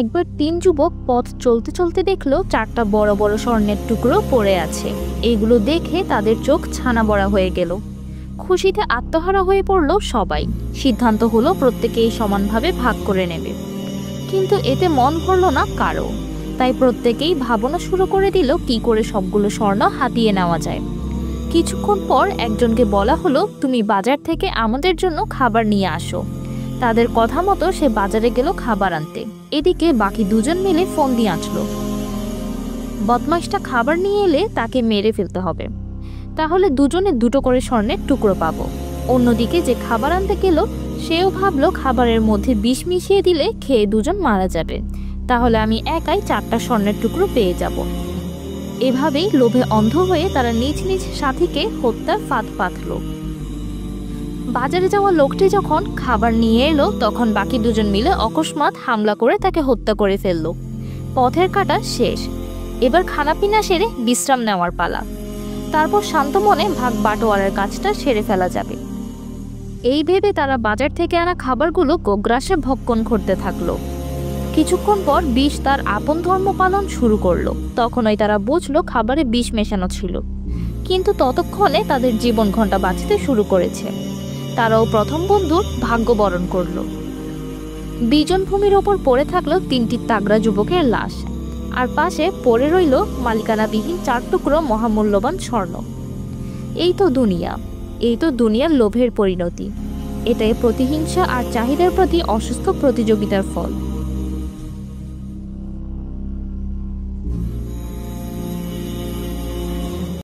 একবার তিন যুবক পথ চলতে চলতে দেখলো চারটা বড় বড় স্বর্ণের টুকরো পড়ে আছে। এগুলো দেখে তাদের চোখ ছানা বড়া হয়ে গেল। খুশিতে আত্মহারা হয়ে পড়ল সবাই। সিদ্ধান্ত হলো প্রত্যেকেই সমানভাবে ভাগ করে নেবে। কিন্তু এতে মন ভরল না কারো। তাই প্রত্যেকেই ভাবনা শুরু করে দিল কি করে সবগুলো স্বর্ণ হাতিয়ে নেওয়া যায়। কিছুক্ষণ পর একজনকে বলা হলো, তুমি বাজার থেকে আমাদের জন্য খাবার নিয়ে আসো। তাদের কথা মতো সে বাজারে গেল খাবার আনতে। এদিকে বাকি দুজন মিলে ফোন দিয়ে আসলো, বদমাইশটা খাবার নিয়ে এলে তাকে মেরে ফেলতে হবে, তাহলে দুজনে দুটো করে স্বর্ণের টুকরো পাবো। অন্যদিকে যে খাবার আনতে গেল সেও ভাবলো খাবারের মধ্যে বিষ মিশিয়ে দিলে খেয়ে দুজন মারা যাবে, তাহলে আমি একাই চারটা স্বর্ণের টুকরো পেয়ে যাব। এভাবেই লোভে অন্ধ হয়ে তারা নিজ নিজ সাথীকে হত্যার ফাঁদ পাতল। বাজারে যাওয়া লোকটি যখন খাবার নিয়ে এলো তখন বাকি দুজন মিলে অকস্মাৎ হামলা করে তাকে হত্যা করে ফেলল। পথের কাটা শেষ, এবার খানাপিনা সেরে বিশ্রাম নেওয়ার পালা। তারপর শান্ত মনে ভাগ বাটোয়ারার কাজটা সেরে ফেলা যাবে। এই ভেবে তারা বাজার থেকে আনা খাবারগুলো গোগ্রাসে ভক্ষণ করতে থাকলো। কিছুক্ষণ পর বিষ তার আপন ধর্ম পালন শুরু করলো। তখনই তারা বুঝলো খাবারে বিষ মেশানো ছিল, কিন্তু ততক্ষণে তাদের জীবন ঘণ্টা বাঁচতে শুরু করেছে। তারাও প্রথম বন্ধুর ভাগ্য বরণ করলো। বিজন ভূমির ওপর পড়ে থাকলো তিনটি তাগড়া যুবকের লাশ, আর পাশে পড়ে রইল মালিকানাবিহীন চার টুকরো মহামূল্যবান স্বর্ণ। এই তো দুনিয়ার লোভের পরিণতি। এটাই প্রতিহিংসা আর চাহিদার প্রতি অসুস্থ প্রতিযোগিতার ফল।